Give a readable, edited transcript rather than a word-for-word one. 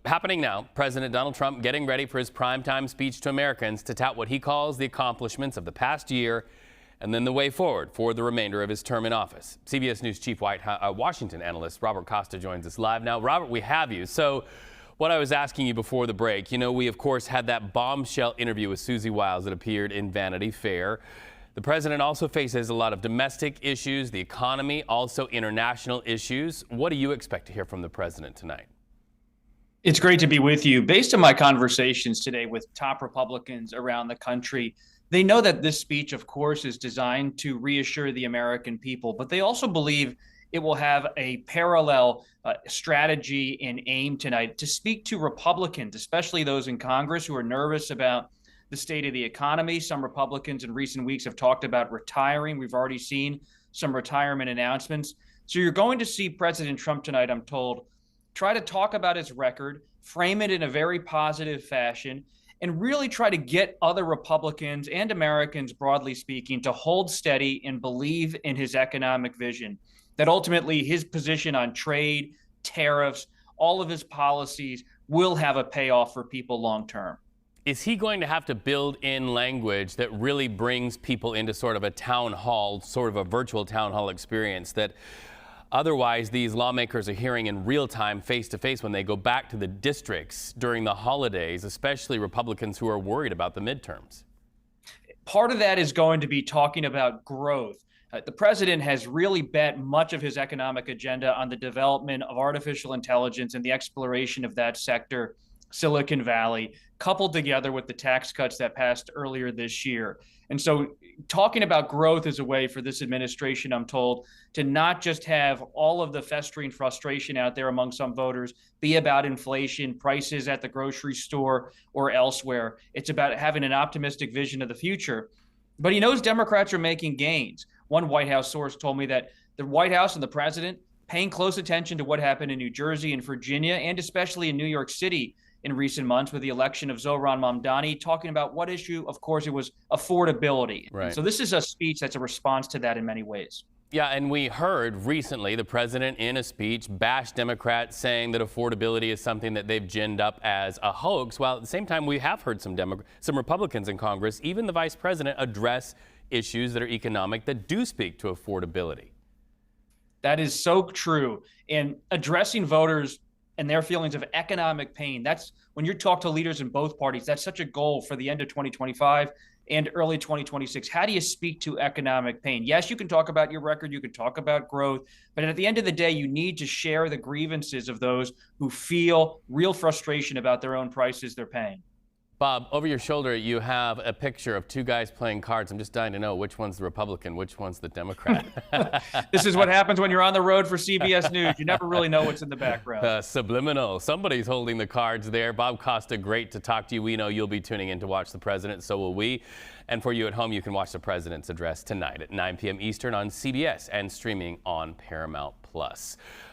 Happening now, President Donald Trump getting ready for his primetime speech to Americans to tout what he calls the accomplishments of the past year and then the way forward for the remainder of his term in office. CBS News Chief Washington analyst Robert Costa joins us live now. Robert, we have you. So what I was asking you before the break, we of course had that bombshell interview with Susie Wiles that appeared in Vanity Fair. The president also faces a lot of domestic issues, the economy, also international issues. What do you expect to hear from the president tonight? It's great to be with you. Based on my conversations today with top Republicans around the country, they know that this speech, of course, is designed to reassure the American people, but they also believe it will have a parallel strategy and aim tonight to speak to Republicans, especially those in Congress who are nervous about the state of the economy. Some Republicans in recent weeks have talked about retiring. We've already seen some retirement announcements. So you're going to see President Trump tonight, I'm told, try to talk about his record, frame it in a very positive fashion, and really try to get other Republicans and Americans, broadly speaking, to hold steady and believe in his economic vision, that ultimately his position on trade, tariffs, all of his policies will have a payoff for people long term. Is he going to have to build in language that really brings people into sort of a town hall, sort of a virtual town hall experience that otherwise these lawmakers are hearing in real time, face to face, when they go back to the districts during the holidays, especially Republicans who are worried about the midterms? Part of that is going to be talking about growth. The president has really bet much of his economic agenda on the development of artificial intelligence and the exploration of that sector, Silicon Valley, coupled together with the tax cuts that passed earlier this year. And so talking about growth is a way for this administration, I'm told, to not just have all of the festering frustration out there among some voters be about inflation, prices at the grocery store or elsewhere. It's about having an optimistic vision of the future. But he knows Democrats are making gains. One White House source told me that the White House and the president paying close attention to what happened in New Jersey and Virginia, and especially in New York City in recent months with the election of Zohran Mamdani, talking about what issue, of course, it was affordability. Right. So this is a speech that's a response to that in many ways. Yeah, and we heard recently the president in a speech bash Democrats, saying that affordability is something that they've ginned up as a hoax, while at the same time we have heard some Republicans in Congress, even the vice president, address issues that are economic that do speak to affordability. That is so true. And addressing voters and their feelings of economic pain, that's when you talk to leaders in both parties, that's such a goal for the end of 2025 and early 2026. How do you speak to economic pain? Yes, you can talk about your record, you can talk about growth, but at the end of the day, you need to share the grievances of those who feel real frustration about their own prices they're paying. Bob, over your shoulder, you have a picture of two guys playing cards. I'm just dying to know which one's the Republican, which one's the Democrat. This is what happens when you're on the road for CBS News. You never really know what's in the background. Subliminal. Somebody's holding the cards there. Bob Costa, great to talk to you. We know you'll be tuning in to watch the president. So will we. And for you at home, you can watch the president's address tonight at 9 p.m. Eastern on CBS and streaming on Paramount+.